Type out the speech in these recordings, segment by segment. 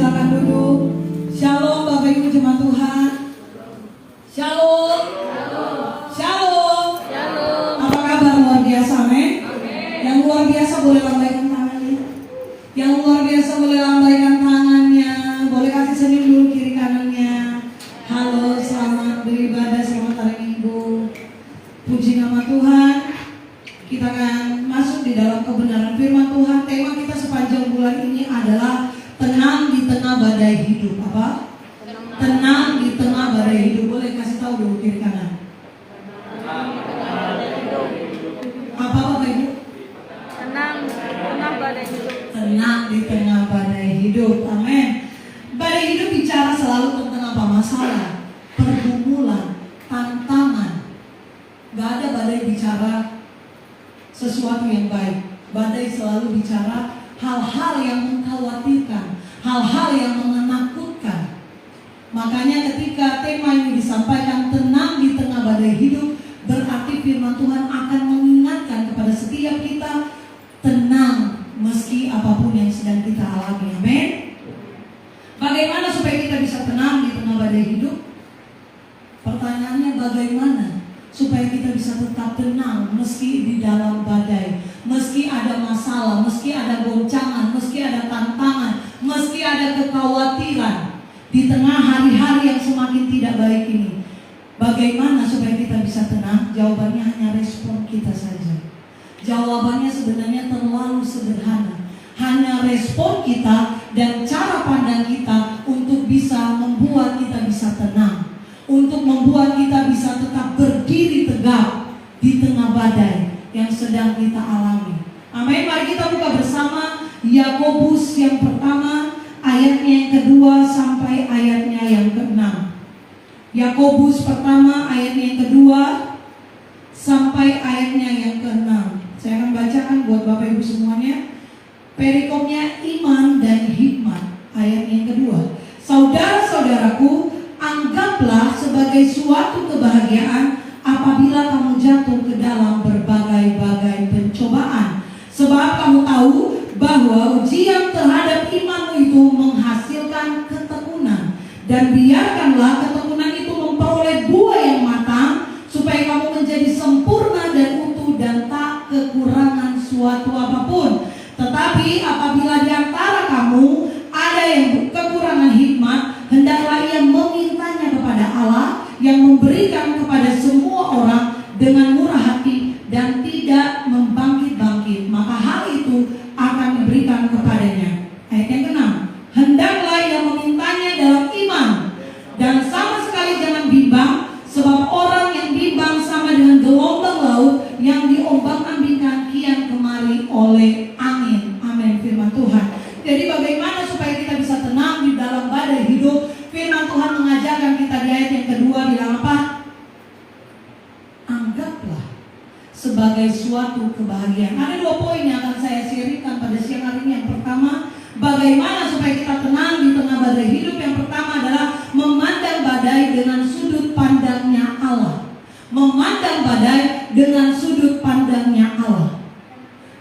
silakan duduk. Shalom Bapak Ibu jemaat Tuhan. Shalom. Shalom. Apa kabar luar biasa, amin? Yang luar biasa boleh lambaikan tangannya. Yang luar biasa boleh lambaikan tangannya. Boleh kasih senyum dulu kiri kanannya. Halo, selamat beribadah, selamat hari Minggu. Puji nama Tuhan. Kita akan masuk di dalam kebenaran firman Tuhan. Tema kita sepanjang bulan ini adalah tenang di tengah badai hidup. Apa? Tenang di tengah badai hidup. Boleh kasih tahu dulu kiri kanan. Apa Bapak Ibu? Tenang di tengah badai hidup. Tenang di tengah badai hidup. Amin. Badai hidup bicara selalu tentang apa? Masalah, pergumulan, tantangan. Gak ada badai bicara sesuatu yang baik. Badai selalu bicara hal-hal yang mengkhawatirkan, hal-hal yang menakutkan. Makanya ketika tema ini disampaikan, tenang di tengah badai hidup, berarti firman Tuhan akan mengingatkan kepada setiap kita, tenang meski apapun yang sedang kita alami. Amin. Bagaimana supaya kita bisa tenang di tengah badai hidup? Pertanyaannya bagaimana supaya kita bisa tetap tenang meski di dalam badai, meski ada masalah, meski ada goncangan, meski ada tantangan, meski ada kekhawatiran di tengah hari-hari yang semakin tidak baik ini. Bagaimana supaya kita bisa tenang? Jawabannya hanya respon kita saja. Jawabannya sebenarnya terlalu sederhana. Hanya respon kita dan cara pandang kita untuk bisa membuat kita bisa tenang, untuk membuat kita bisa tetap berdiri tegak di tengah badai yang sedang kita alami. Amin. Mari kita buka bersama Yakobus yang pertama, ayatnya yang kedua sampai ayatnya yang keenam. Yakobus pertama, ayatnya yang kedua sampai ayatnya yang keenam. Saya akan bacakan buat Bapak Ibu semuanya. Perikopnya iman dan hikmat, ayatnya yang kedua. Saudara-saudaraku, anggaplah sebagai suatu kebahagiaan apabila kamu jatuh ke dalam berbagai-bagai pencobaan. Sebab kamu tahu bahwa ujian terhadap imanmu itu menghasilkan ketekunan. Dan biarkanlah ketekunan itu memperoleh buah yang matang, supaya kamu menjadi sempurna dan utuh dan tak kekurangan suatu apapun. Tetapi apabila di antara kamu ada yang kekurangan hikmat, hendaklah ia memintanya kepada Allah yang memberikan kepada semua orang dengan murah hati dan tidak membangkit-bangkit, maka hal itu akan diberikan kepadanya. Ayat yang ke-6, hendaklah ia memintanya dalam iman dan sama sekali jangan bimbang, sebab orang yang bimbang sama dengan gelombang laut yang diombang-ambingkan kian kemari oleh angin. Amin, firman Tuhan. Jadi bagaimana supaya kita bisa tenang di dalam badai hidup? Firman Tuhan mengajarkan kita di ayat yang kedua, bilang apa? Anggaplah sebagai suatu kebahagiaan. Ada 2 poin yang akan saya sharingkan pada siang hari ini. Yang pertama, bagaimana supaya kita tenang di tengah badai hidup. Yang pertama adalah memandang badai dengan sudut pandangnya Allah. Memandang badai dengan sudut pandangnya Allah.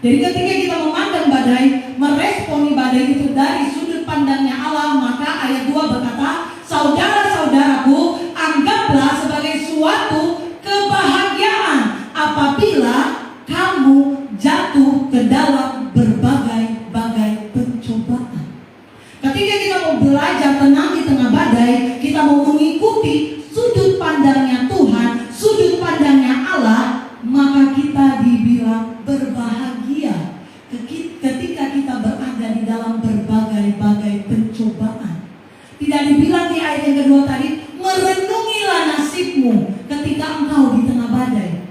Jadi ketika kita memandang badai, meresponi badai itu dari sudut pandangnya Allah, maka ayat 2 berkata, saudara-saudaraku, anggaplah sebagai suatu kebahagiaan apabila kamu jatuh ke dalam berbagai-bagai pencobaan. Ketika kita mau belajar tenang di tengah badai, kita mau mengikuti sudut pandangnya Tuhan, sudut pandangnya Allah, maka kita dibilang berbahagia ketika kita berada di dalam berbagai-bagai pencobaan. Tidak dibilang di ayat yang kedua tadi, merenungilah nasibmu ketika engkau di tengah badai.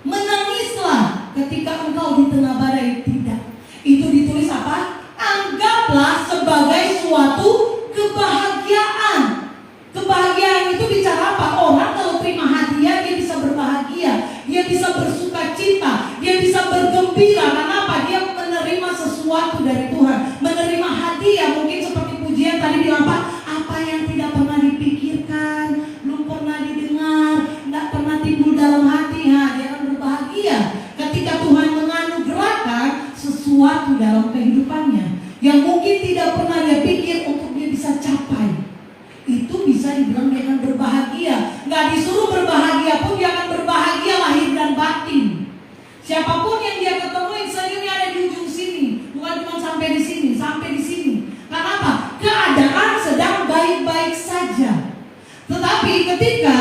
Menangislah ketika engkau di tengah badai. Tidak. Itu ditulis apa? Anggaplah sebagai suatu kebahagiaan. Kebahagiaan itu bicara apa? Orang kalau terima hadiah, dia bisa berbahagia, dia bisa bersuka cita, dia bisa bergembira. Karena apa? Dia menerima sesuatu dari Tuhan, menerima hadiah. Mungkin seperti pujian tadi bilang apa yang tidak pernah dipikirkan, belum pernah didengar, tidak pernah timbul dalam hati. Dia akan berbahagia ketika Tuhan menganugerahkan sesuatu dalam kehidupannya yang mungkin tidak pernah dia pikir untuk dia capai, itu bisa dibilang dia akan berbahagia. Nggak disuruh berbahagia pun dia akan berbahagia lahir dan batin. Siapapun yang dia ketemuin, senyumnya ada di ujung sini, bukan cuma sampai di sini, sampai di sini. Kenapa? Keadaan sedang baik-baik saja. Tetapi ketika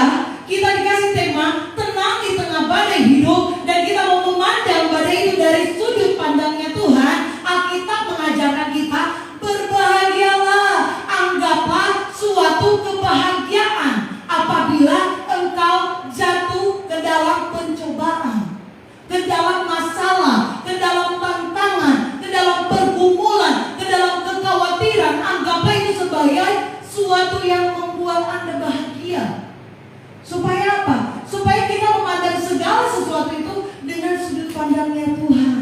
kita dikasih tema tenang di tengah badai hidup, dan kita mau memandang badai itu dari sudut pandangnya Tuhan, Alkitab mengajarkan kita berbahagialah. Anggaplah suatu kebahagiaan apabila engkau jatuh ke dalam pencobaan, ke dalam masalah, ke dalam tantangan, ke dalam pergumulan, ke dalam kekhawatiran. Anggaplah itu sebagai suatu yang membuat Anda bahagia. Supaya apa? Supaya kita memandang segala sesuatu itu dengan sudut pandangnya Tuhan.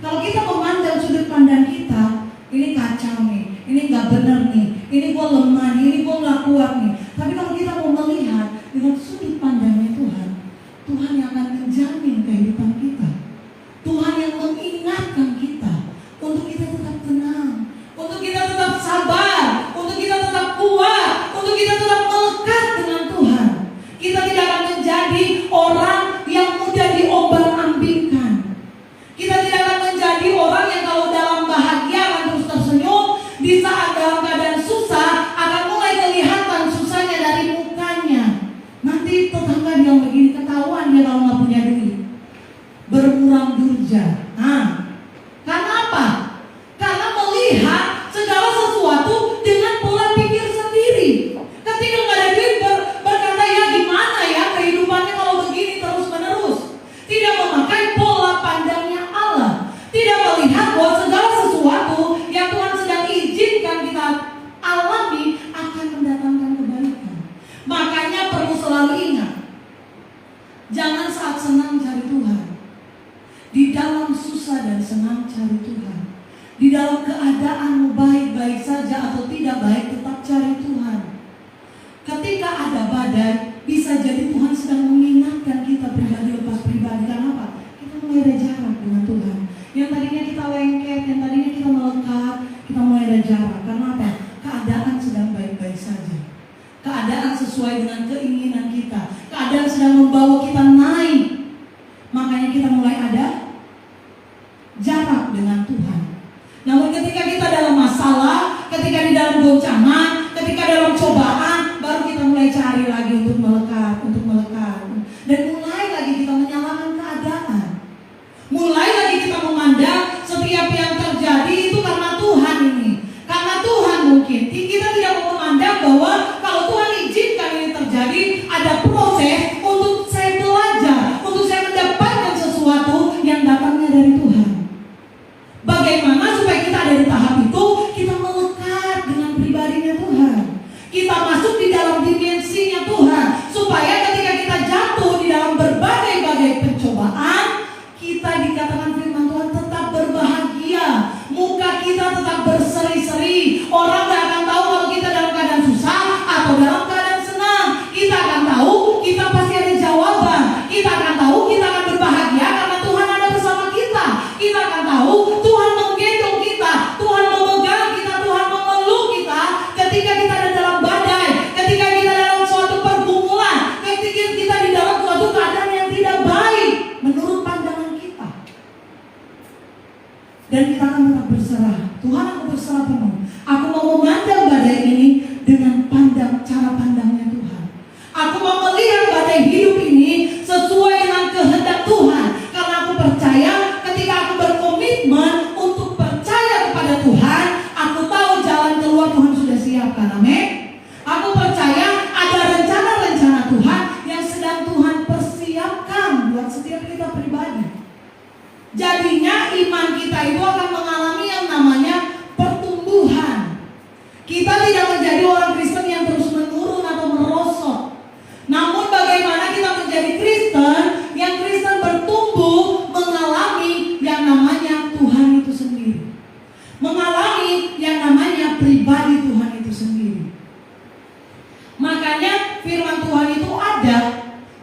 Kalau kita memandang sudut pandang kita, ini kacau nih, ini gak benar nih, ini gue lemah nih, ini gue gak kuat nih. Tapi kalau kita mau melihat dengan sudut pandangnya Tuhan, Tuhan yang akan menjamin kehidupan kita. Tuhan yang mengingatkan kita untuk kita tetap tenang, untuk kita tetap sabar, untuk kita tetap kuat, untuk kita tetap melekat dengan Tuhan. Kita tidak akan menjadi orang yang mudah diombang-ambingkan. Kita tidak akan menjadi orang yang kalau dalam bahagia akan terus tersenyum, di saat dalam keadaan susah akan mulai kelihatan susahnya dari mukanya. Nanti tetangga bilang begini, ketahuan dia kalau nggak punya duit, bermuram durja. Karena apa? Karena melihat segala sesuatu dengan pola pikir sendiri. Ketika nggak ada duit berkata ya gimana ya kehidupannya kalau begini terus menerus. Tidak memakai pola pandangnya Allah. Tidak melihat bahwa segala sesuatu yang Tuhan sedang izinkan kita alami akan mendatangkan kebaikan. Makanya perlu selalu ingat, jangan saat senang cari Tuhan. Di dalam susah dan senang cari Tuhan. Di dalam keadaanmu baik-baik saja atau tidak baik, tetap cari Tuhan. Ketika ada badai, bisa jadi Tuhan sedang mengingatkan kita pribadi lepas pribadi. Karena apa? Kita mulai ada jarak dengan Tuhan. Yang tadinya kita lengket, yang tadinya kita melekat, kita mulai ada jarak. Karena apa? Keadaan sedang baik-baik saja. Keadaan sesuai dengan keinginan kita. Keadaan sedang membawa kita naik. Makanya kita mulai ada jarak dengan Tuhan. Namun ketika kita dalam masalah, ketika di dalam goncangan, ketika dalam cobaan, baru kita mulai cari lagi untuk melekat, dan mulai lagi kita menyalahkan keadaan. Mulai lagi kita memandang setiap yang terjadi itu karena Tuhan ini, karena Tuhan mungkin. Kita tidak mau memandang bahwa kalau Tuhan izinkan ini terjadi, ada proses untuk saya belajar, untuk saya mendapatkan sesuatu yang datangnya dari Tuhan. Bagaimana supaya kita ada di tahap itu, kita melekat dengan pribadinya Tuhan. Kita masuk di dalam dimensinya Tuhan, supaya ketika kita jatuh di dalam berbagai-bagai pencobaan, kita dikatakan firman Tuhan tetap berbahagia. Muka kita tetap berseri-seri. Orang gak akan tahu kalau kita dalam keadaan susah atau dalam keadaan senang. Kita akan tahu, kita pasti ada jawaban. Kita akan tahu, kita akan berbahagia karena Tuhan ada bersama kita. Kita akan tahu, Tuhan menggendong kita, Tuhan memegang kita, Tuhan memeluk kita. Ketika kita ada dalam badai, ketika kita dalam suatu pergumulan, ketika kita di dalam suatu keadaan yang tidak baik menurut pandangan kita. Dan kita akan tetap berserah. Tuhan, aku berserah penuh. Aku mau memandang badai ini dengan cara pandangnya Tuhan. Aku mau melihat badai hidup ini sesuai dengan kehendak Tuhan. Karena aku percaya ketika aku berkomitmen untuk percaya kepada Tuhan, aku tahu jalan keluar Tuhan sudah siapkan. Amin. Aku percaya ada rencana-rencana Tuhan yang sedang Tuhan persiapkan buat setiap kita pribadi. Jadinya iman kita itu akan mengalami yang namanya pertumbuhan. Kita tidak menjadi orang Kristen yang terus menurun atau merosot. Namun bagaimana kita menjadi Kristen yang Kristen bertumbuh, mengalami yang namanya Tuhan itu sendiri, mengalami yang namanya pribadi Tuhan itu sendiri. Makanya firman Tuhan itu ada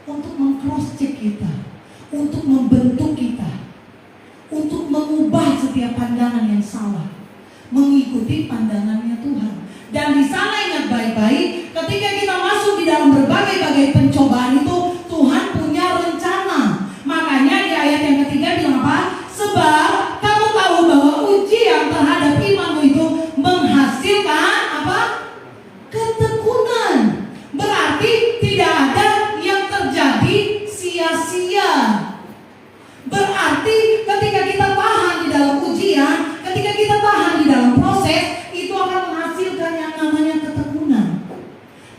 untuk meng-cross check kita, untuk membentuk kita, untuk mengubah setiap pandangan yang salah, mengikuti pandangannya Tuhan. Dan di sana baik-baik. Ketika kita masuk di dalam berbagai-bagai pencobaan itu, Tuhan punya rencana. Makanya di ayat yang ketiga bilang apa? Sebab kamu tahu bahwa ujian terhadap imanmu itu menghasilkan apa? Ketekunan. Berarti tidak ada yang terjadi sia-sia. Berarti ketika kita tahan di dalam ujian, ketika kita tahan di dalam proses, itu akan menghasilkan yang namanya ketekunan.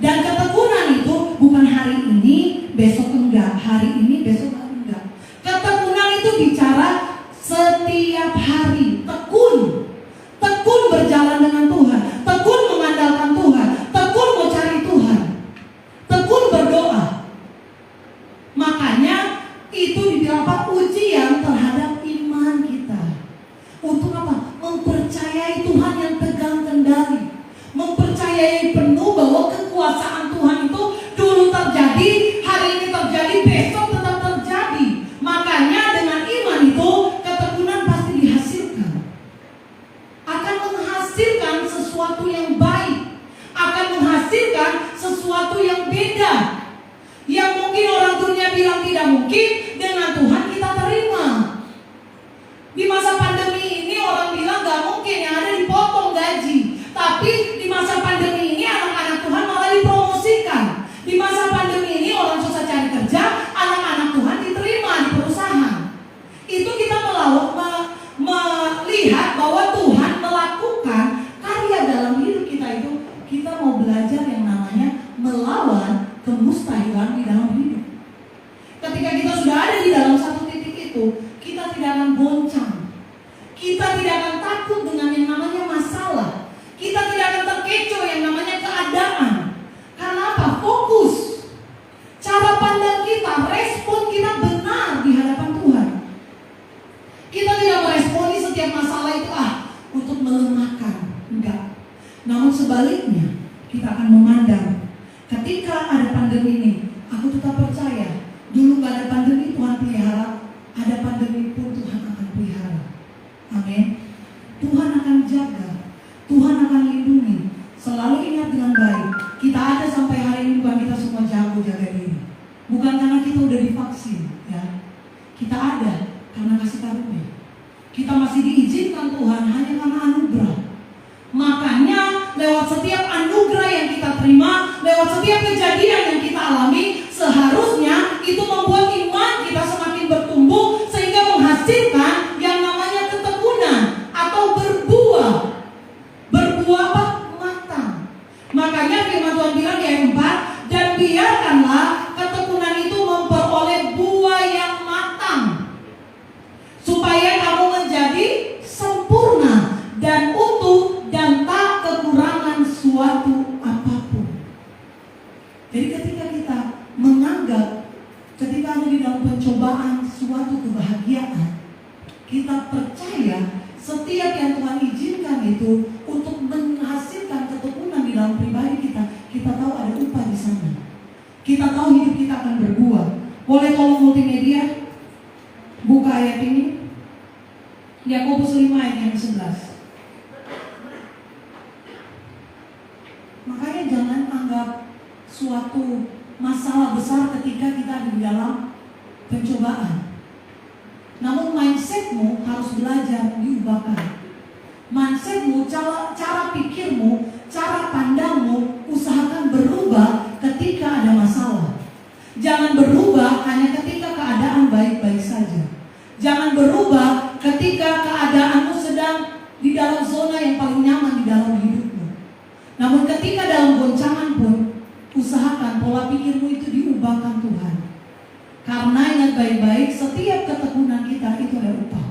Dan ketekunan itu bukan hari ini, besok enggak, hari ini, besok enggak. Ketekunan itu bicara setiap hari. Tekun berjalan dengan Tuhan, tekun mengandalkan Tuhan, tekun mau cari Tuhan, tekun berdoa. Makanya itu dibilang apa? Ujian terhadap iman kita. Untuk apa? Mempercayai Tuhan yang pegang kendali, mempercayai penuh bahwa kekuasaan Tuhan itu dulu terjadi, hari ini terjadi, besok tetap terjadi. Makanya dengan iman itu ketekunan pasti dihasilkan. Akan menghasilkan sesuatu yang baik, akan menghasilkan sesuatu yang beda. Yang mungkin orang dunia bilang tidak mungkin, dengan Tuhan kita terima. Di masa pandemi ini orang bilang gak mungkin, yang ada dipotong gaji. Tapi di masa pandemi ini anak-anak Tuhan malah dipromosikan. Di masa pandemi ini orang susah cari kerja, anak-anak Tuhan diterima di perusahaan. Itu kita melihat bahwa Tuhan melakukan karya dalam hidup kita itu. Kita mau belajar yang namanya melawan kemustahilan di dalam hidup. Ketika kita sudah ada di dalam satu titik itu, kita tidak akan goncang. Kita tidak akan takut dengan yang namanya masalah. Kita tidak akan terkecoh yang namanya keadaan. Karena apa? Fokus. Cara pandang kita, respon kita benar di hadapan Tuhan. Kita tidak meresponi setiap masalah itu untuk melemahkan. Enggak. Namun sebaliknya, kita akan memandang ketika ada pandemi ini, aku tetap percaya. Dulu gak ada pandemi, Tuhan pelihara. Ada pandemi pun Tuhan akan pelihara. Amin. Tuhan akan jaga, Tuhan akan lindungi. Selalu ingat dengan baik, kita ada sampai hari ini bukan kita semua jago jaga diri. Bukan karena kita udah divaksin, ya. Kita ada karena kasih karunia. Kita masih diizinkan Tuhan hanya karena anugerah. Makanya lewat setiap anugerah yang kita terima, lewat setiap kejadian yang kita alami, seharusnya itu membuat iman kita semakin bertumbuh sehingga menghasilkan yang namanya ketekunan atau berbuah. Berbuah apa? Matang. Makanya firman Tuhan bilang di ayat 4, dan biarkanlah ketekunan itu memperoleh buah yang matang, supaya kamu menjadi sempurna dan utuh dan tak kekurangan suatu apapun. Jadi ketika kita menganggap ketika ada di dalam pencobaan suatu kebahagiaan, kita percaya setiap yang Tuhan izinkan itu untuk menghasilkan ketekunan di dalam pribadi kita. Kita tahu ada upah di sana. Kita tahu hidup kita akan berbuah. Boleh tolong multimedia buka ayat ini, Yakobus 5 ayat yang 11. Makanya jangan anggap suatu masalah besar ketika kita ada di dalam pencobaan. Namun mindsetmu harus belajar diubahkan. Mindsetmu, cara pikirmu, cara pandangmu, usahakan berubah ketika ada masalah. Jangan berubah hanya ketika keadaan baik-baik saja. Jangan berubah ketika keadaanmu sedang di dalam zona yang paling nyaman di dalam hidupmu. Namun ketika dalam goncangan pun, usahakan pola pikirmu itu diubahkan Tuhan. Karena ingat baik-baik, setiap ketekunan kita itu ada upah.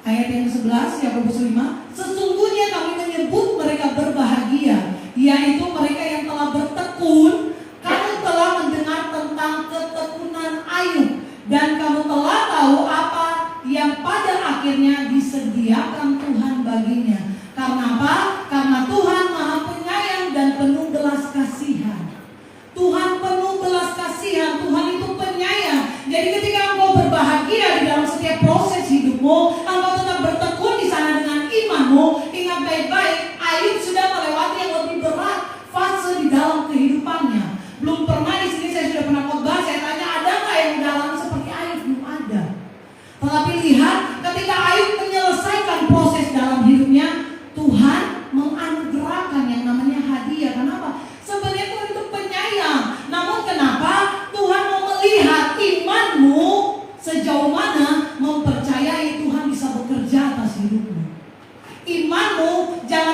Ayat yang 11, Yakobus 5, sesungguhnya kami menyebut mereka berbahagia, yaitu mereka yang telah bertekun. Kamu telah mendengar tentang ketekunan Ayub, dan kamu telah tahu apa yang pada akhirnya disediakan Tuhan baginya. Karena apa? Karena Tuhan Maha Penyayang dan penuh belas kasihan. Tuhan penuh belas kasihan, Tuhan itu penyayang. Jadi ketika engkau berbahagia di dalam setiap proses hidupmu, engkau tetap bertekun di sana dengan imanmu. Ingat baik-baik, Ayub sudah melewati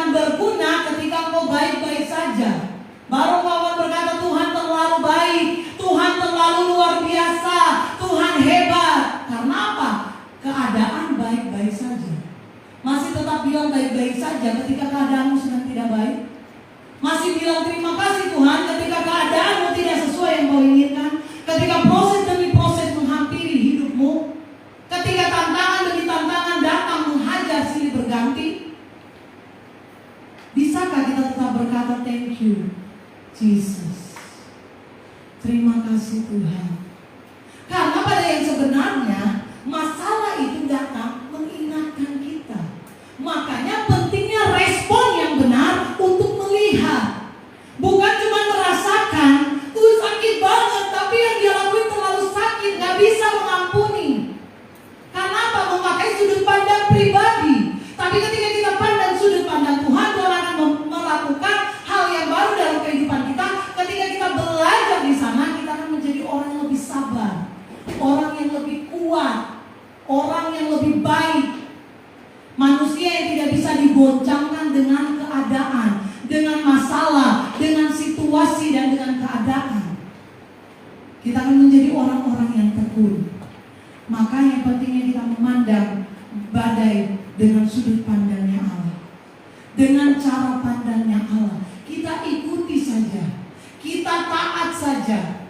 akan berguna ketika engkau baik-baik saja. Baru kau akan berkata, Tuhan terlalu baik, Tuhan terlalu luar biasa, Tuhan hebat. Karena apa? Keadaan baik-baik saja. Masih tetap bilang baik-baik saja ketika keadaanmu sedang tidak baik. Masih bilang terima kasih Tuhan ketika keadaanmu tidak sesuai yang kau inginkan. Ketika proses demi proses menghampiri hidupmu. Ketika tantangan demi tantangan datang menghajar silih berganti. Bisakah kita tetap berkata thank you Jesus. Terima kasih Tuhan. Karena pada yang sebenarnya masalah itu datang mengingatkan kita. Makanya pentingnya respon yang benar untuk melihat. Bukan cuma merasakan, sakit banget, tapi yang dia lakuin terlalu sakit, gak bisa mengampuni. Karena apa? Memakai sudut pandang pribadi. Tapi ketika kita pandang sudut pandang Tuhan, Tuhan akan melakukan hal yang baru dalam kehidupan kita. Ketika kita belajar di sana, kita akan menjadi orang yang lebih sabar, orang yang lebih kuat, orang yang lebih baik. Manusia yang tidak bisa digoncangkan dengan keadaan, dengan masalah, dengan situasi, dan dengan keadaan. Kita akan menjadi orang-orang yang tekun. Maka yang pentingnya kita memandang badai dengan sudut pandangnya Allah, dengan cara pandangnya Allah. Kita ikuti saja, kita taat saja,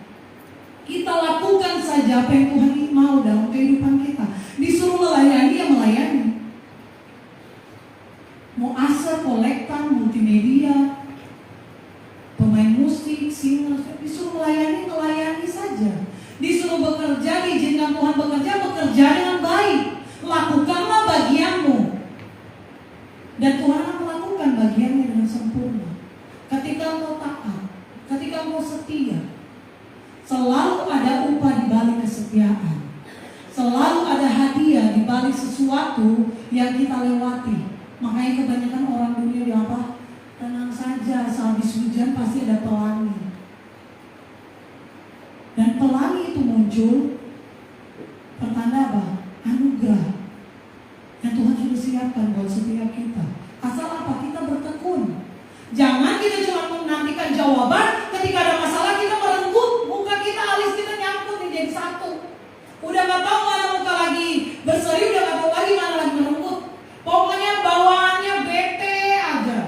kita lakukan saja apa yang Tuhan mau dalam kehidupan kita. Disuruh melayani, ya melayani. Mau aser, kolektan, multimedia, pemain musik, singer, disuruh melayani saja. Disuruh bekerja, diizinkan Tuhan bekerja dengan baik. Lakukanlah bagianmu. Dan Tuhan akan melakukan bagiannya dengan sempurna. Ketika engkau taat, ketika engkau setia, selalu ada upah di balik kesetiaan. Selalu ada hadiah di balik sesuatu yang kita lewati. Makanya kebanyakan orang dunia bilang apa? Tenang saja, sehabis hujan pasti ada pelangi. Dan pelangi itu muncul pertanda apa? Anugerah yang Tuhan sudah siapkan buat setiap kita. Asal apa? Kita bertekun. Jangan kita cuma menantikan jawaban. Ketika ada masalah kita merenggut, muka kita, alis kita nyangkut nih jadi satu. Udah gak tahu mana muka lagi berseri, udah gak tahu lagi mana lagi merenggut. Pokoknya bawaannya bete aja.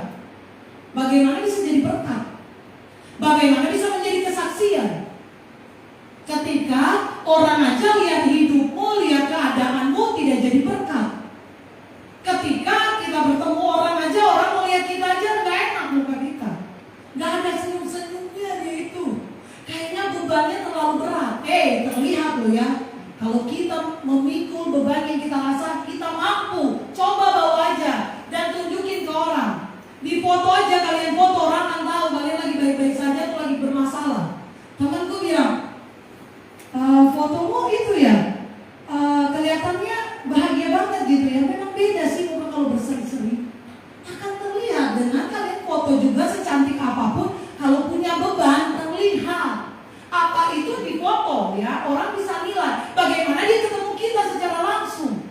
Bagaimana bisa jadi berkat? Bagaimana bisa menjadi kesaksian? Ketika orang aja lihat hidupmu, lihat keadaanmu tidak jadi berkat. Ketika kita bertemu orang aja, orang melihat kita aja gak enak muka kita. Gak ada senyum-senyumnya dia itu. Kayaknya bebannya terlalu berat. Terlihat loh ya. Kalau kita memikul beban yang kita rasa, kita mampu. Coba bawa aja dan tunjukin ke orang. Di foto aja, kalian foto, orang akan tahu kalian lagi baik-baik saja atau lagi bermasalah. Temanku bilang, fotomu itu ya, kelihatannya bahagia banget gitu ya. Memang beda sih muka kalau berseri-seri. Akan terlihat dengan kalian foto juga secantik apapun, kalau punya beban terlihat. Apa itu di foto ya, orang bisa nilai bagaimana dia ketemu kita secara langsung.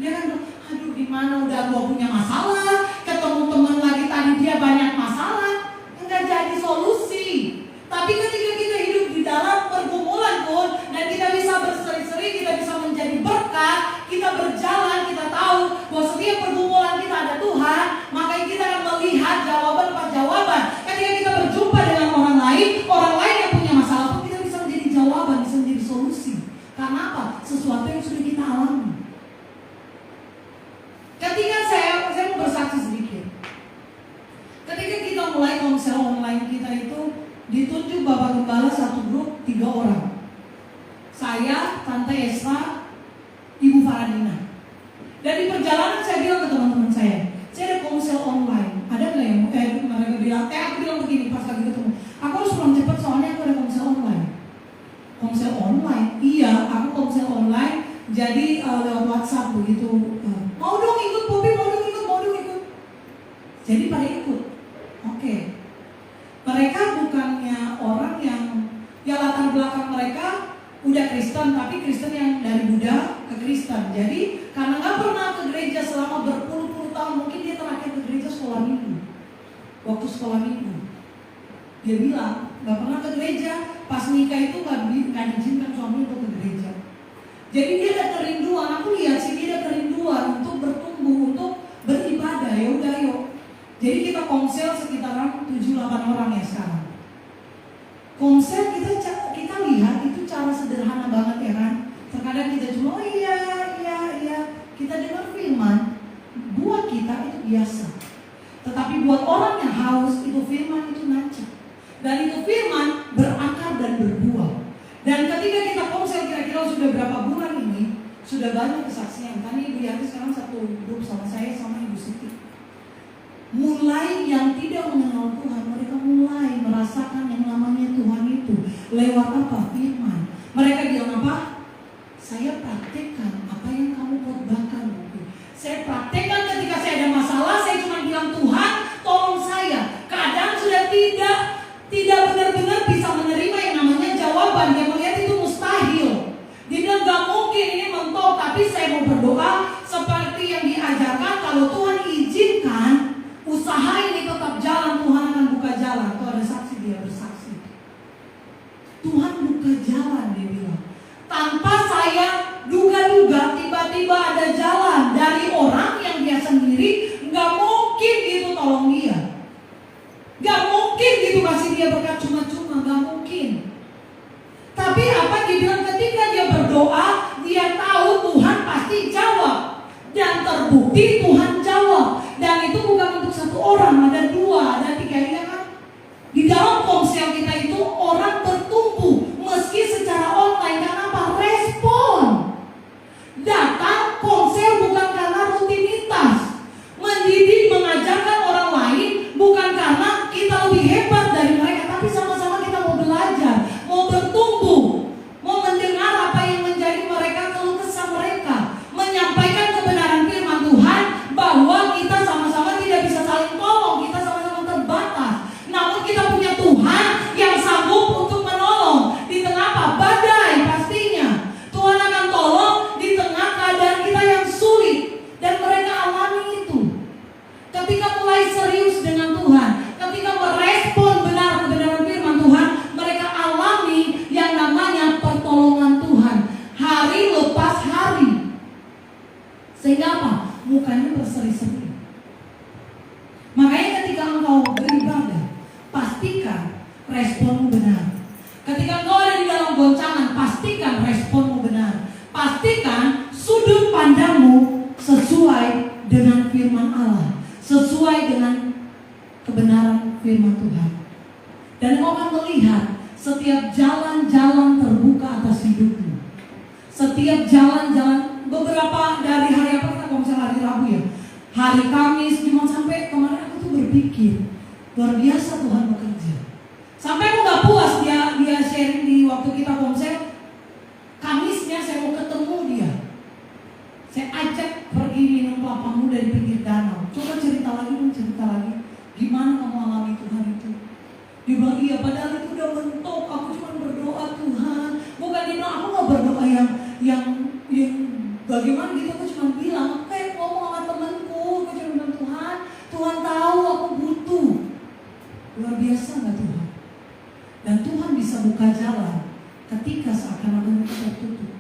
Dia kan bilang, aduh gimana udah gua punya masalah, ketemu teman lagi tadi dia banyak masalah, enggak jadi solusi. Tapi ketika kita hidup di dalam pergumulan pun, dan kita bisa berseri-seri, kita bisa menjadi berkat, kita berjalan, kita tahu bahwa setiap pergumulan kita ada Tuhan, maka kita akan melihat jawaban per jawaban. Ketika kita berjumpa dengan orang lain yang punya masalah pun kita bisa menjadi jawaban, bisa menjadi solusi. Karena apa? Sesuatu yang sudah kita alami. Ketika saya mau bersaksi sedikit. Ketika kita mulai konsel online kita itu ditunjuk Bapak Gembala satu grup 3 orang. Saya, Tante Esra, Ibu Faradina. Dan di perjalanan saya bilang ke teman-teman saya ada konsel online. Ada nggak yang mereka bilang? Aku bilang begini pas lagi ketemu. Aku harus pulang cepat soalnya aku ada konsel online. Konsel online? Iya, aku konsel online. Jadi lewat WhatsApp begitu. Mau dong ikut, Popi, mau dong ikut. Jadi pada ikut. Oke. Mereka bukannya orang yang latar belakang mereka udah Kristen, tapi Kristen yang dari Buddha ke Kristen. Jadi karena nggak pernah ke gereja selama berpuluh-puluh tahun, mungkin dia terakhir ke gereja sekolah minggu. waktu sekolah minggu. Dia bilang nggak pernah ke gereja. Pas nikah itu nggak diizinkan suami untuk ke gereja. Jadi dia ada kerinduan. Aku lihat sih dia ada kerinduan untuk bertumbuh, untuk beribadah. Ya udah yuk. Jadi kita komsel sekitaran 7-8 orang ya sekarang. Komsel kita lihat itu cara sederhana banget ya kan. Terkadang kita cuma iya. Kita dengar firman, buat kita itu biasa. Tetapi buat orang yang haus itu firman itu nancap. Dan itu firman berakar dan berbuah. Dan ketika kita komsel kira-kira sudah berapa bulan ini, sudah banyak kesaksian. Tadi Ibu Yanti sekarang satu grup sama saya sama Ibu Siti. Mulai yang tidak mengenal Tuhan, mereka mulai merasakan yang namanya Tuhan itu lewat apa? Firman. Mereka bilang apa? Saya praktekkan apa yang kamu khotbahkan. Saya praktekkan ketika saya ada masalah, saya cuma bilang Tuhan, tolong saya. Kadang sudah tidak benar-benar bisa menerima yang namanya jawaban. Dia melihat itu mustahil. Dia bilang gak mungkin ini mentok, tapi saya mau berdoa seperti yang diajarkan. Kalau Tuhan izinkan usaha ini tetap jalan, Tuhan akan buka jalan. Tuh ada saksi, dia bersaksi. Tuhan buka jalan, dia bilang. Tanpa saya duga-duga, tiba-tiba ada jalan dari orang yang dia sendiri nggak mungkin gitu tolong dia, nggak mungkin gitu kasih dia berkat cuma-cuma, nggak mungkin. Tapi apa dia bilang ketika dia berdoa, dia tahu Tuhan pasti jawab dan terbukti Tuhan jawab. Dan itu bukan untuk satu orang, ada 2, ada 3 ya kan? Di dalam komsel kita itu orang bertumbuh meski secara online. Karena apa? Respon. Datang komsel bukan karena rutinitas. Mendidik, mengajarkan orang lain bukan karena kita lebih hebat dari mereka, tapi sama-sama kita mau belajar, mau bertumbuh, mau mendengar apa yang menjadi mereka, keluh kesah mereka, menyampaikan kebenaran firman Tuhan bahwa kita sama-sama tidak bisa saling tolong, kita sama-sama terbatas. Namun kita punya Tuhan yang sanggup untuk menolong di tengah apa? Badai pastinya. Tuhan akan tolong di tengah keadaan kita yang sulit. Dan mereka alami itu. Ketika mulai serius dengan Tuhan, ketika merespon benar kebenaran firman Tuhan, mereka alami yang namanya pertolongan Tuhan hari lepas hari. Sehingga apa? Mukanya berseri-seri. Makanya ketika engkau beribadah, pastikan responmu benar. Ketika engkau ada di dalam goncangan, pastikan responmu benar. Pastikan sudut pandangmu sesuai dengan firman Allah, sesuai dengan kebenaran firman Tuhan. Dan engkau akan melihat setiap jalan-jalan terbuka atas hidupmu. Setiap jalan-jalan, beberapa dari hari apa kita kalau misalnya hari Rabu ya, hari Kamis, Jumat sampai kemarin aku tuh berpikir luar biasa Tuhan bekerja. Sampai aku gak puas dia sharing di waktu kita komsel. Kamisnya saya mau ketemu dia. Saya ajak pergi minum kelapa muda di pinggir danau. Coba cerita lagi. Gimana kamu alami Tuhan itu? Dia bilang iya, padahal itu udah mentok. Aku cuma berdoa Tuhan. Bukan dia bilang aku gak berdoa yang bagaimana gitu. Aku cuma bilang, kayak ngomong sama temanku. Aku cuma bilang Tuhan tahu aku butuh. Luar biasa gak Tuhan? Dan Tuhan bisa buka jalan ketika seakan-akan kita tertutup.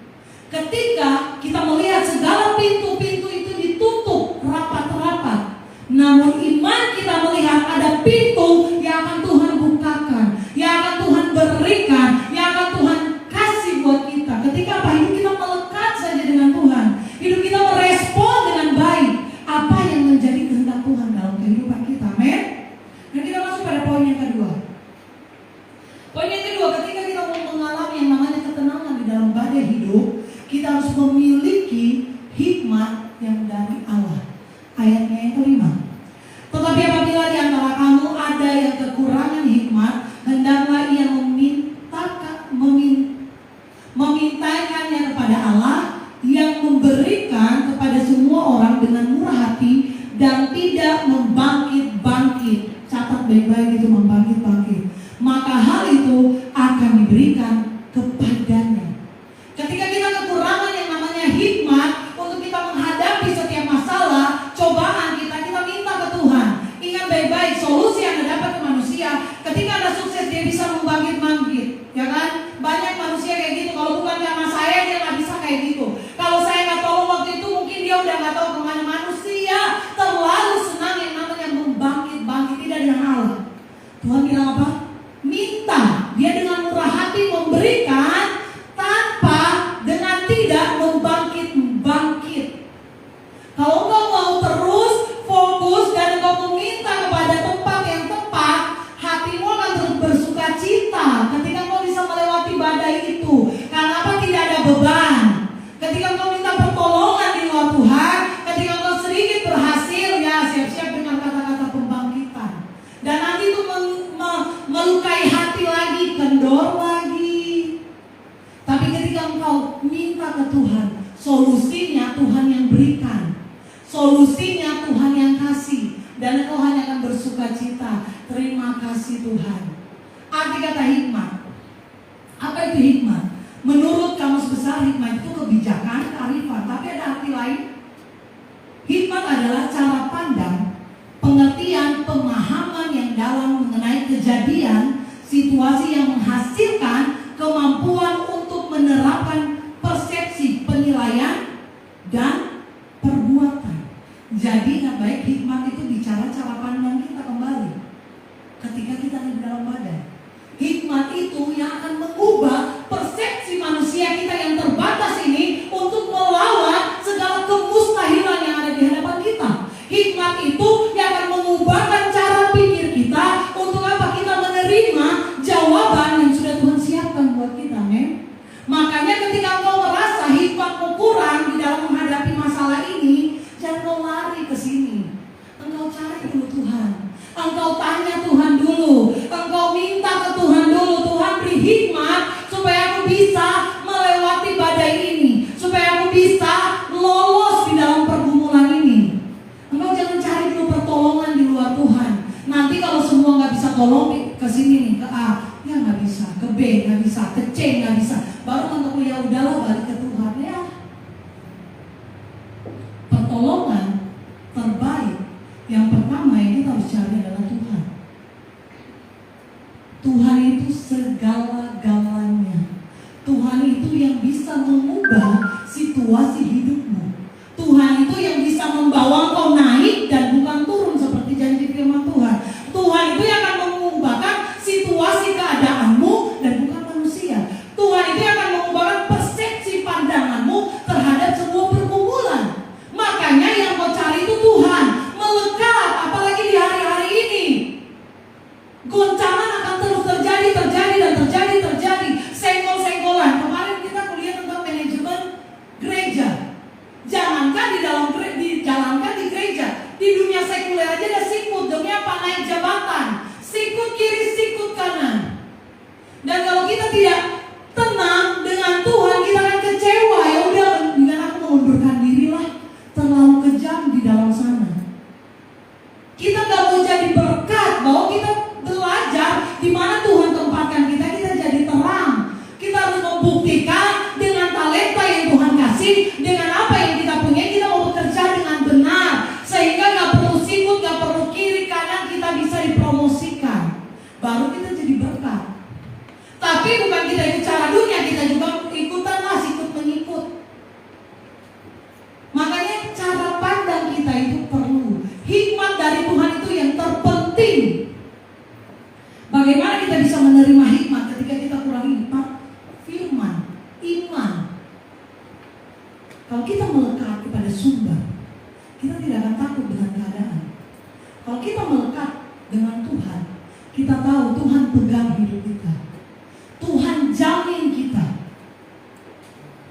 Ketika kita melihat segala pintu-pintu itu ditutup rapat-rapat, namun iman kita melihat ada pintu yang akan Tuhan bukakan, yang akan Tuhan berikan, yang akan Tuhan kasih buat kita. Ketika apa? Hidup kita melekat saja dengan Tuhan, hidup kita merespon dengan baik apa yang menjadi kehendak Tuhan dalam kehidupan kita. Amin. Dan kita masuk pada poin yang kedua. Poin yang kedua, ketika kita mau mengalami yang namanya ketenangan di dalam badai hidup, kita harus memiliki hikmat yang dari Allah. Ayatnya yang kelima. Tetapi apabila di antara kamu ada yang kekurangan hikmat, hendaklah ia memintanya kepada Allah yang memberikan kepada semua orang dengan murah hati dan tidak membangkit-bangkit. Catat baik-baik itu, membangkit-bangkit. Maka hal itu akan diberikan kepadanya. Ketika kita kekurangan yang namanya hikmat untuk kita menghadapi setiap masalah, cobaan kita minta ke Tuhan. Ingat baik-baik, solusi yang ada dia bisa membangkit-bangkit, ya kan? Banyak manusia kayak gitu. Kalau bukan karena saya, dia nggak bisa kayak gitu. Kalau saya nggak tolong waktu itu, mungkin dia udah nggak tahu kemana. Manusia terlalu senang yang namanya membangkit-bangkit, tidak dengan Allah. Tuhan bilang apa? Minta. Dia dengan murah hati memberikan tanpa dengan tidak membangkit-bangkit. Kalau engkau mau terus fokus dan engkau meminta kepada tempat yang tepat, hatimu akan terus bersuka cita ketika engkau bisa melewati badai itu. Karena apa? Tidak ada beban. Ketika engkau minta pertolongan di luar Tuhan, ketika engkau sedikit berhasil, ya siap-siap dengan kata-kata pembangkitan. Dan nanti itu melukai hati lagi, kendor lagi. Tapi ketika engkau minta ke Tuhan, solusinya Tuhan yang berikan. Solusinya Tuhan yang kasih. Dan engkau hanya akan bersuka cita. Terima kasih Tuhan. Arti kata hikmat. Apa itu hikmat? Menurut Kamus Besar, hikmat itu kebijakan, kearifan. Tapi ada arti lain. Hikmat adalah cara pandang, pengertian, pemahaman yang dalam mengenai kejadian, situasi yang menghasilkan kemampuan untuk menerapkan persepsi, penilaian, dan perbuatan. Jadi nggak baik hikmat itu bicara cara pandang kita kembali ketika kita ada di dalam badai. Hikmat itu yang akan mengubah persepsi manusia kita yang terbatas ini untuk melawan segala kemustahilan yang ada di hadapan kita. Hikmat itu yang akan mengubahkan cara pikir kita untuk apa? Kita menerima jawaban yang sudah Tuhan siapkan buat kita, men. Makanya ketika engkau merasa hikmatmu kurang di dalam menghadapi masalah ini, jangan kau lari ke sini. Engkau cari dulu Tuhan. Engkau tanya Tuhan dulu. Engkau minta ke Tuhan dulu. Tuhan beri hikmat supaya aku bisa melewati badai ini, supaya aku bisa lolos di dalam pergumulan ini. Engkau jangan cari dulu pertolongan di luar Tuhan. Nanti kalau semua nggak bisa tolong ke sini nih, ke A, ya nggak bisa, ke B nggak bisa, ke C nggak bisa. Baru untuk ya udahlah balik ke Tuhan ya. Pertolongan terbaik yang pertama yang kita harus cari adalah Tuhan. Tuhan itu segala-galanya. Tuhan itu yang bisa mengubah situasi hidupmu. Tuhan itu yang bisa membawa kau naik dan bukan turun seperti janji firman Tuhan. Tuhan itu yang akan mengubahkan situasi keadaanmu dan bukan manusia. Tuhan itu yang akan mengubahkan persepsi pandanganmu terhadap sebuah pergumulan. Makanya yang kau cari itu Tuhan. Melekat, apalagi di hari-hari ini. Goncangan akan terus terjadi. Senggol-senggolan. Kemarin kita kuliah tentang manajemen gereja. Jangankan dijalankan di gereja, di dunia sekuler aja ada sikut. Demi apa? Naik jabatan. Sikut kiri, sikut kanan. Dan kalau kita tidak tenang dengan Tuhan, kita akan kecewa. Ya udah, dengan aku mengundurkan diri lah. Terlalu kejam di dalam sana. Kita gak mau jadi berkat, bahwa kita belajar di mana Tuhan tempatkan kita jadi terang. Kita harus membuktikan dengan talenta yang Tuhan kasih, dengan apa yang kita punya, kita mau bekerja dengan benar. Sehingga gak perlu sikut, gak perlu kiri kanan, kita bisa dipromosikan. Baru kita jadi berkat. Tapi bukan kita ikut cara dunia, kita juga ikutanlah sikut mengikut. Makanya cara pandang kita itu perlu. Hikmat dari Tuhan itu yang terpenting. Bagaimana kita bisa menerima hikmat ketika kita kurang hikmat? Firman, iman. Kalau kita melekat kepada sumber, kita tidak akan takut dengan keadaan. Kalau kita melekat dengan Tuhan, kita tahu Tuhan pegang hidup kita. Tuhan jamin kita.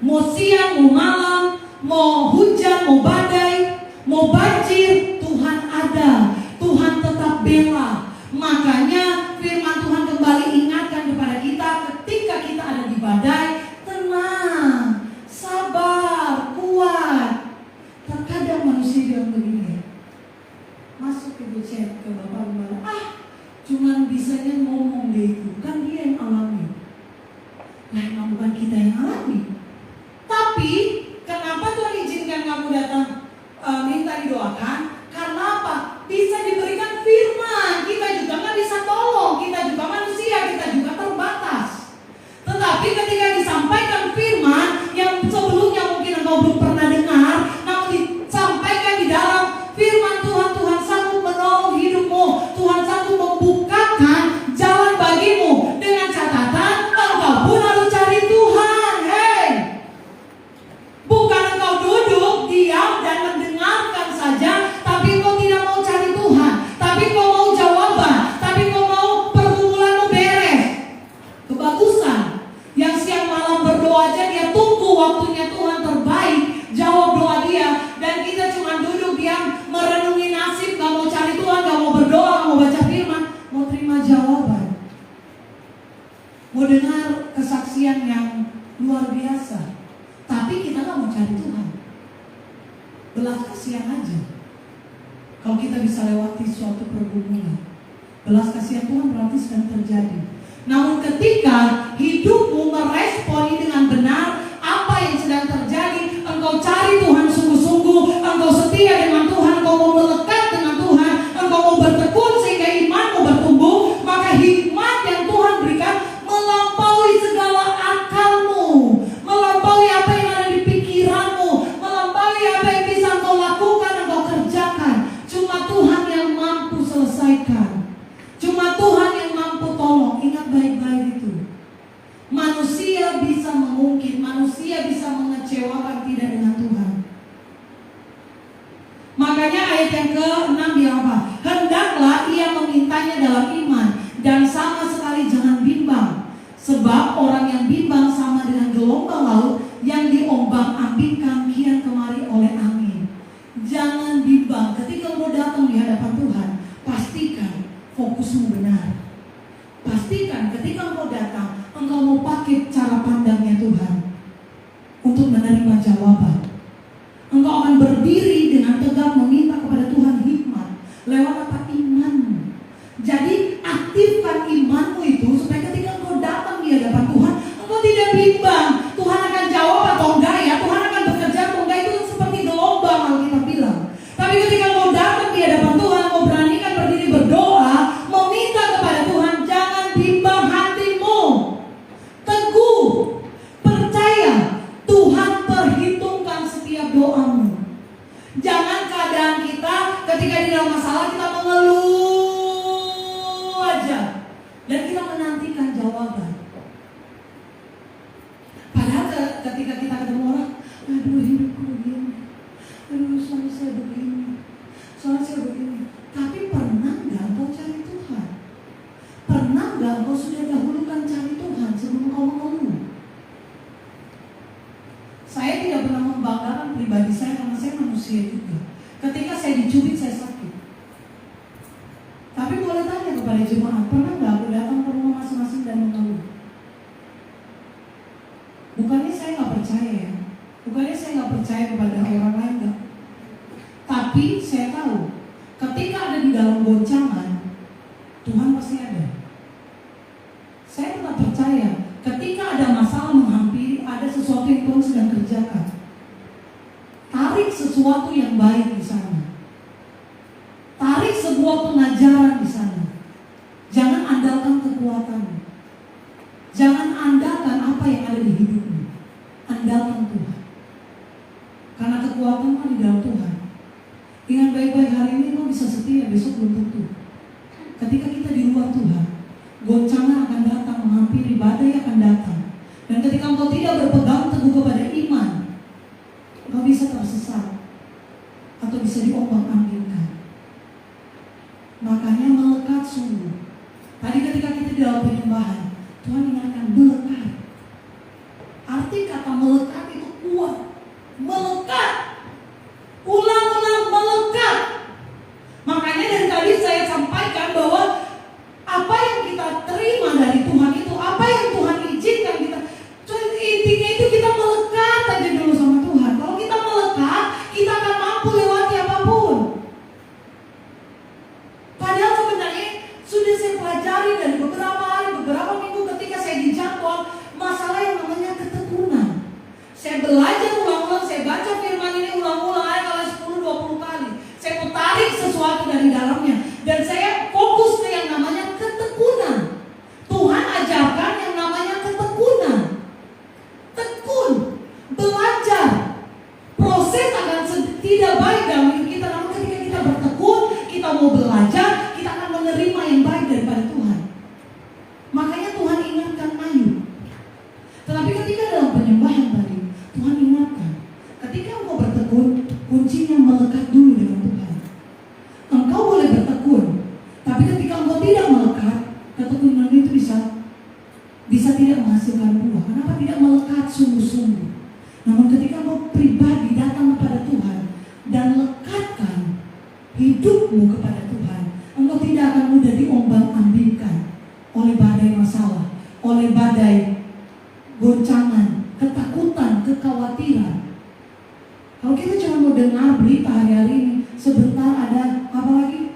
Mau siang, mau malam, mau hujan, mau badai, mau banjir, Tuhan ada. Tuhan tetap bela. Makanya firman Tuhan kembali ingatkan kepada kita ketika kita ada di badai, tenang, sabar, kuat. Terkadang manusia bilang begini, masuk ke chat ke Bapak Gembala, cuman bisanya ngomong deh itu, kan dia yang alami. Nah emang bukan kita yang alami. Tapi kenapa Tuhan izinkan kamu datang minta didoakan? Karena apa? Bisa diberikan firman. Kita juga nggak bisa tolong. Kita juga manusia. Kita bisa lewati suatu pergumulan. Belas kasihan Tuhan berarti sedang terjadi. Namun ketika hidupmu meresponi dengan benar apa yang sedang terjadi, engkau cari Tuhan sungguh-sungguh, engkau setia dengan Tuhan, engkau mau melekat dengan Tuhan, engkau mau bertekun sehingga imanmu bertumbuh, maka hikmat yang Tuhan berikan melampaui segala akalmu, melampaui apa yang ada di pikiranmu, melampaui apa yang bisa engkau lakukan, engkau kerjakan. Cuma Tuhan yang mampu selesaikan, cuma Tuhan yang mampu tolong. Ingat baik-baik itu. Manusia bisa mengungkit, manusia bisa mengecewakan, tidak dengan Tuhan. Makanya ayat yang ke-6 bilang apa? Hendaklah ia memintanya dalam iman, dan sama sekali jangan bimbang. Sebab orang yang bimbang sama dengan gelombang laut yang diombang-ambingkan kian kemari oleh angin. Jangan bimbang ketika mau datang di hadapan Tuhan. Pastikan fokusmu benar. Pastikan ketika engkau datang, engkau mau pakai cara pandangnya Tuhan untuk menerima jawaban. Engkau akan berdiri dengan tegak meminta kepada Tuhan hikmat lewat apa? Imanmu. Jadi aktifkan imanmu itu supaya ketika engkau datang di hadapan Tuhan, engkau tidak bimbang. Tuhan akan jawab atau enggak ya? Tuhan akan bekerja atau enggak? Itu seperti gelombang Alkitab bilang. Tapi ketika engkau datang di hadapan Tuhan, engkau beranikan berdiri berdoa, meminta kepada Tuhan, jangan bimbang hatimu. Teguh, percaya Tuhan perhitungkan setiap doamu. Jangan keadaan kita ketika di dalam masalah kita mengeluh aja dan kita menantikan jawaban. Padahal ketika kita ketemu orang, aduh hidupku begini, aduh suami saya begini, suami saya begini. Tapi pernah nggak engkau cari Tuhan? Pernah nggak engkau sudah dahulukan cari Tuhan sebelum engkau mengeluh? Saya tidak pernah membanggakan pribadi saya karena saya manusia juga. Ketika saya dicubit saya sakit. Tapi boleh tanya kepada jemaat, pernah nggak aku datang ke rumah masing-masing dan mengeluh? Bukannya saya nggak percaya ya, bukannya saya nggak percaya kepada orang lain enggak. Tapi saya tahu ketika ada di dalam goncangan, Tuhan pasti ada. Saya tetap percaya ketika ada masalah menghampiri, ada sesuatu yang Tuhan sedang kerjakan. Tarik sesuatu yang baik di sana. Tarik sebuah pengajaran di sana. Jangan andalkan kekuatanmu. Jangan andalkan apa yang ada di hidupmu. Andalkan Tuhan. Karena kekuatanmu ada di dalam Tuhan. Ingat baik-baik, hari ini kau bisa setia, besok belum tentu. Ketika kita di luar Tuhan, goncangan akan datang, menghampiri, badai akan datang. Dan ketika engkau tidak berpegang teguh kepada iman, engkau bisa tersesat atau bisa diombang-ambingkan. Makanya melekat sungguh. Tadi ketika kita di dalam penyembahan, Tuhan ingatkan melekat. Arti kata melekat itu kuat. Melekat. Ulang-ulang melekat. Makanya dari tadi saya sampaikan bahwa apa yang kita terima dari Tuhan itu, apa yang Tuhan izinkan kita, intinya itu kita melekat aja dulu sama Tuhan. Kalau kita melekat, kita akan mampu lewati apapun. Padahal sebenarnya sudah saya pelajari dari beberapa hari, beberapa minggu ketika saya dijangkau masalah yang namanya ketekunan. Saya belajar ulang-ulang, saya baca firman ini ulang-ulang kali 10-20 kali. Saya mau tarik sesuatu dari dalamnya dan saya fokus ke yang namanya ketekunan. Tuhan ajarkan yang namanya ketekunan. Tekun, belajar. Proses akan tidak baik dalam hidup kita, namun ketika kita bertekun, kita mau belajar, kita akan menerima yang baik daripada Tuhan. Makanya Tuhan ingatkan Ayub. Tetapi ketika dalam penyembahan tadi, Tuhan ingatkan, ketika engkau bertekun, kuncinya melekat dulu dengan Tuhan. Engkau boleh bertekun, tapi ketika engkau tidak melekat, ketekunan itu bisa tidak menghasilkan buah. Kenapa tidak melekat sungguh-sungguh? Namun ketika engkau pribadi datang kepada Tuhan dan lekatkan hidupmu kepada Tuhan, engkau tidak akan mudah diombang-ambingkan oleh badai masalah, oleh badai goncangan, ketakutan, kekhawatiran. Kalau kita cuma mau dengar berita hari-hari ini, sebentar ada apa lagi?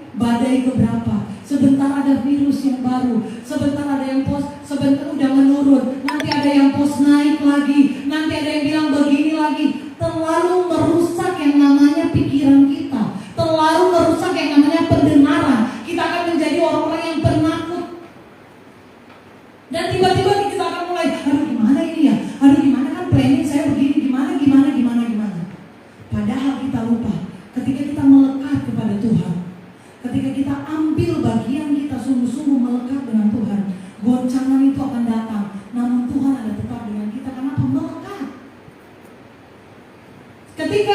hari keberapa. Sebentar ada virus yang baru, sebentar ada yang post, sebentar udah menurun, nanti ada yang post naik lagi, nanti ada yang bilang begini lagi. Terlalu merusak yang namanya pikiran kita, terlalu merusak yang namanya pendengaran. Kita akan menjadi orang-orang yang penakut. Dan tiba-tiba kita akan mulai, aduh gimana ini ya, aduh gimana kan planning saya begini, gimana. Padahal kita lupa, ketika kita melekat kepada Tuhan, ketika kita ambil bagian kita sungguh-sungguh melekat dengan Tuhan, goncangan itu akan datang. Namun Tuhan ada tetap dengan kita. Kenapa? Melekat. Ketika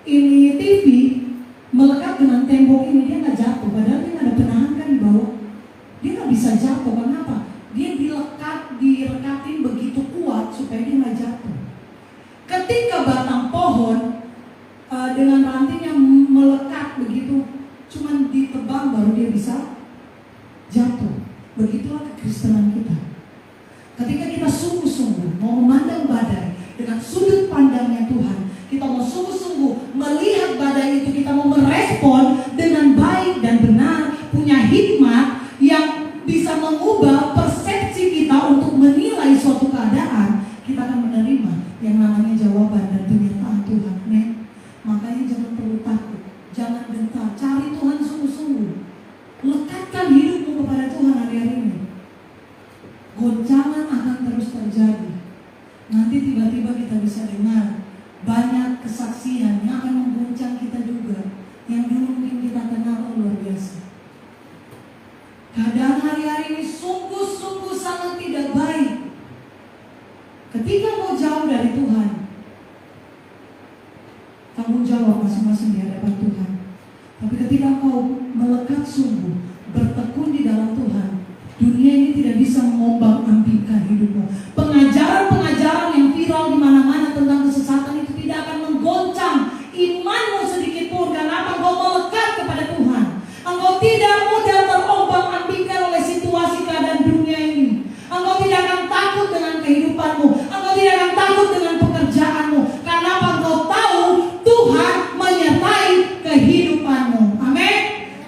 ini TV melekat dengan tembok ini, dia nggak jatuh. Padahal dia ada penahan kan di bawah. Dia nggak bisa jatuh. Kenapa? Dia direkatin begitu kuat supaya dia nggak jatuh. Ketika batang pohon dengan rantingnya melekat begitu, cuman ditebang baru dia bisa jatuh. Begitulah kekristenan kita. Ketika kita sungguh-sungguh mau memandang badai dengan sudut pandangnya Tuhan, kita mau sungguh-sungguh melihat badai itu, kita mau merespon dengan baik dan benar, punya hikmat yang bisa mengubah persepsi kita untuk menilai suatu keadaan, kita akan menerima yang namanya jawaban dan penyertaan Tuhan. Makanya jangan perlu takut, jangan gentar, cari Tuhan sungguh-sungguh. Lekatkan hidupmu kepada Tuhan hari-hari ini. Goncangan akan terus terjadi. Nanti tiba-tiba kita bisa dengar banyak kesaksian yang akan mengguncang kita juga, yang dulu mungkin kita kenal luar biasa. Keadaan hari-hari ini sungguh-sungguh sangat tidak baik. Ketika mau jauh dari Tuhan, tanggung jawab masing-masing di hadapan Tuhan. Tapi ketika kau melekat sungguh, bertekun di dalam Tuhan, dunia ini tidak bisa mengombang-ambingkan hidupmu. Pengajaran-pengajaran yang viral di mana-mana tentang kesesatan itu tidak akan menggoncang imanmu sedikit pun. Karena engkau melekat kepada Tuhan. Engkau tidak mudah terombang-ambingkan oleh situasi keadaan dunia ini. Engkau tidak akan takut dengan kehidupanmu. Engkau tidak akan takut dengan pekerjaanmu. Karena engkau tahu Tuhan menyertai kehidupanmu. Amin.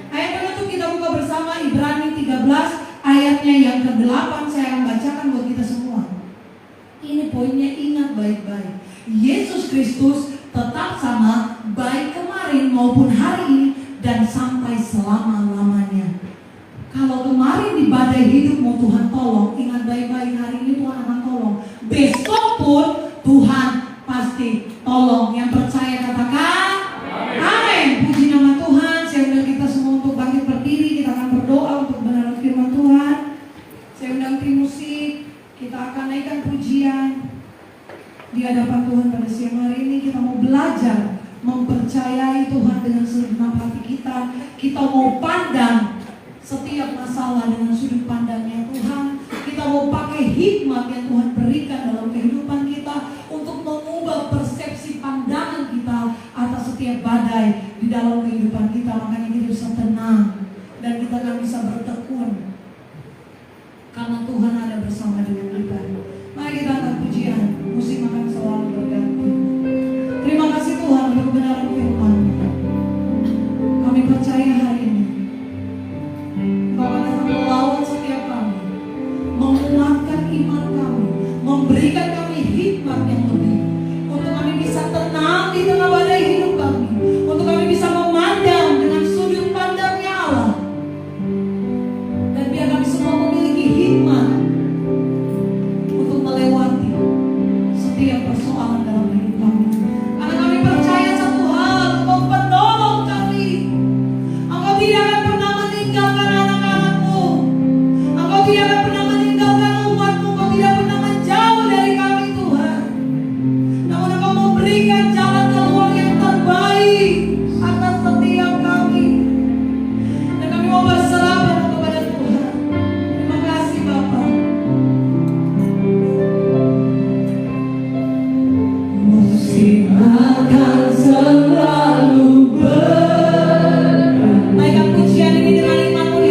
Ayat penutup kita buka bersama Ibrani 13 ayatnya yang ke-8. Saya akan bacakan buat kita semua. Ini poinnya, ingat baik-baik. Yesus Kristus tetap sama, baik kemarin maupun hari ini dan sampai selama-lamanya. Kalau kemarin di badai hidupmu Tuhan tolong, ingat baik-baik, hari ini Tuhan akan tolong. Besok pun Tuhan pasti tolong. Yang percaya katakan amin. Puji nama Tuhan. Saya undang kita semua untuk bangkit berdiri. Kita akan berdoa untuk kebenaran firman Tuhan. Saya undang tim musik. Kita akan naikkan pujian di hadapan Tuhan pada siang hari ini. Kita mau belajar mempercayai Tuhan dengan segenap hati kita. Kita mau pandang setiap masalah dengan sudut pandangnya Tuhan. Kita mau pakai hikmat yang Tuhan berikan dalam kehidupan kita untuk mengubah persepsi pandangan kita atas setiap badai di dalam kehidupan kita. Makanya kita bisa tenang dan kita akan bisa bertekun karena Tuhan ada bersama dengan kita. Mari kita angkat pujian. Musik akan selalu berganti. Terima kasih Tuhan untuk kebenaran firman. Kami percaya hari ini Engkau akan datang melawat setiap kami, menguatkan iman kami, memberikan kami hikmat yang lebih, untuk kami bisa tenang di tengah badai hidup kami, untuk kami bisa memandang dengan sudut pandangnya Allah, dan biar kami semua memiliki hikmat untuk melewati setiap persoalan dalam hidup kami. Karena kami percaya satu hal, Engkau penolong kami. Engkau tidak akan pernah meninggalkan anak-anakmu. Engkau tidak akan pernah meninggalkan umatmu. Engkau tidak pernah menjauh dari kami Tuhan. Namun Engkau mau berikan jalan keluar yang terbaik atas setiap kami. Dan kami mau berserah kepada Tuhan. Terima kasih Bapa. Musim akan selalu naikkan pujian ini dengan imanmu di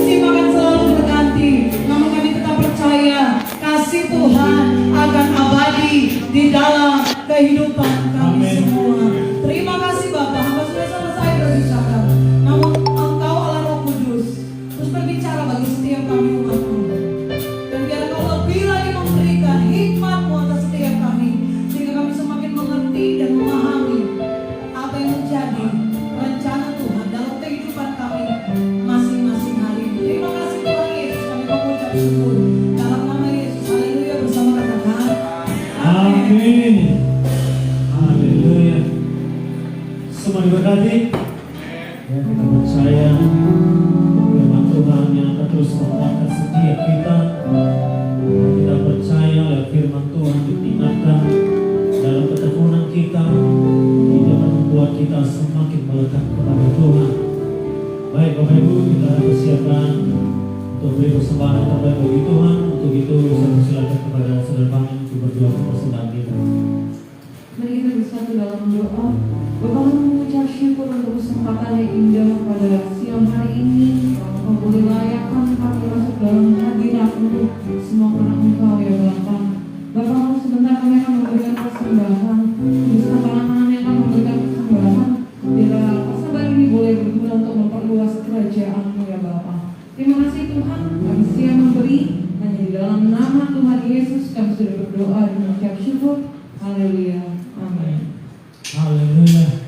musim akan selalu berganti. Namun kami tetap percaya kasih Tuhan akan abadi di dalam kehidupan kami semua. Terima kasih Bapak, hamba sudah selesai berbicara. Namun Engkau Allah Roh Kudus terus berbicara bagi setiap kami umat-Mu. Dan biar Engkau lebih lagi memberikan hikmat-Mu atas setiap kami, sehingga kami semakin mengerti dan memahami apa yang menjadi rencana Tuhan dalam kehidupan kami masing-masing hari ini. Terima kasih Tuhan Yesus, kami mengucap syukur dalam nama Yesus. Haleluya, bersama katakan Amin. Haleluya. Semua diberkati. Ya, kita percaya firman Tuhan yang akan terus menguatkan setiap kita. Kita percaya firman Tuhan diingatkan dalam ketekunan kita, tidak akan membuat kita semakin melekat kepada Tuhan. Baik Bapak Ibu, kita persiapkan untuk beri persembahan yang terbaik bagi Tuhan. Untuk itu saya persilakan kepada saudara kami untuk berdoa untuk persembahan kita. Mari kita bersatu dalam doa. Bapak, kami mengucap syukur untuk kesempatan yang indah pada siang hari ini. Kau boleh layakkan kami masuk dalam hadirat-Mu, semua karena Engkau ya Bapa. Bapak, sebentar kami akan memberikan persembahan. Bisa tangan yang akan memberikan persembahan. Bila persembahan ini boleh berguna untuk memperluas kerajaan-Mu ya Bapa. Terima kasih Tuhan, kami siap memberi. Hanya di dalam nama Tuhan Yesus kami sudah berdoa dan mengucap syukur. Haleluya. Amin. Haleluya.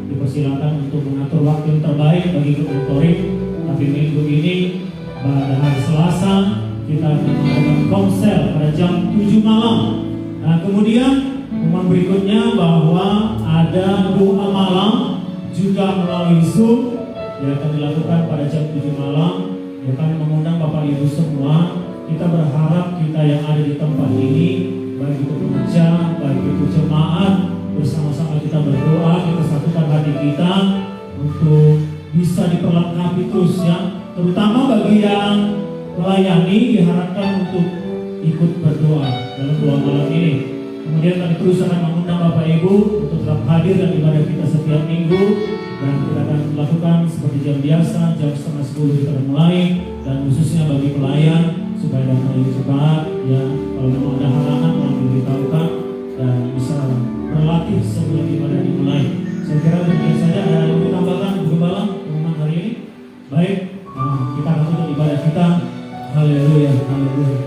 Dipersilakan untuk mengatur waktu yang terbaik bagi grup mentoring. Tapi minggu ini pada hari Selasa kita akan mengadakan konsel pada jam 7 malam. Nah kemudian pengumuman berikutnya bahwa ada doa malam juga melalui Zoom yang akan dilakukan pada jam 7 malam. Ya, kami mengundang Bapak Ibu semua. Kita berharap kita yang ada di tempat ini, baik itu pekerja, baik itu jemaat, bersama-sama kita berdoa, kita satukan hati kita untuk bisa diperlengkapi terus ya. Terutama bagi yang melayani diharapkan untuk ikut berdoa dalam doa malam ini. Kemudian kami terus akan mengundang Bapak Ibu untuk tetap hadir dan ibadah kita setiap minggu. Dan kita akan melakukan seperti jam biasa, jam 9:30 kita akan mulai. Dan khususnya bagi pelayan supaya datang lebih cepat ya. Kalau memang ada halangan mohon diberitahukan dan bisa berlatih sebelum ibadah dimulai. Saya kira demikian saja. Ada yang mau tambahkan Bu Gembala pengumuman hari ini? Baik, kita akan tutup ibadah kita. Haleluya, haleluya.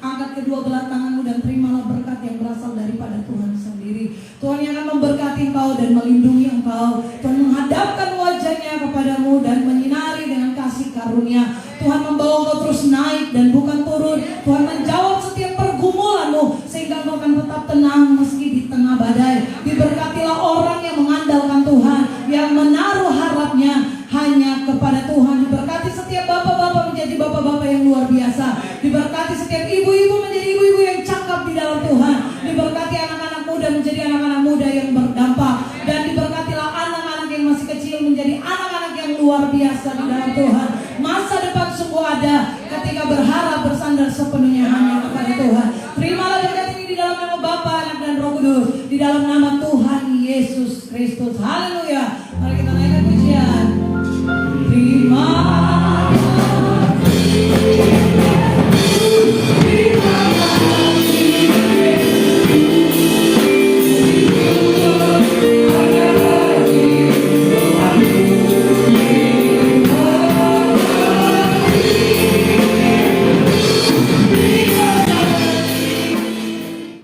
Angkat kedua belah tanganmu dan terimalah berkat dan melindungi engkau. Tuhan menghadapkan wajahnya kepadamu dan menyinari dengan kasih karunia. Tuhan membawa engkau terus naik dan bukan turun. Tuhan menjawab setiap pergumulanmu sehingga engkau akan tetap tenang meski di tengah badai. Diberkatilah orang yang mengandalkan Tuhan, yang menaruh harapnya hanya kepada Tuhan. Diberkati setiap bapak-bapak menjadi bapak-bapak yang luar biasa. Diberkati setiap ibu-ibu menjadi ibu-ibu yang cakap di dalam Tuhan. Diberkati anak-anak muda menjadi anak-anak muda yang berdampak. Dan diberkatilah anak-anak yang masih kecil menjadi anak-anak yang luar biasa di dalam Tuhan. Masa depan sungguh ada ketika berharap bersandar sepenuhnya hanya kepada Tuhan. Terimalah berkat ini di dalam nama Bapa, Anak dan Roh Kudus, di dalam nama Tuhan Yesus Kristus. Haleluya. Mari kita naikkan pujian. Terima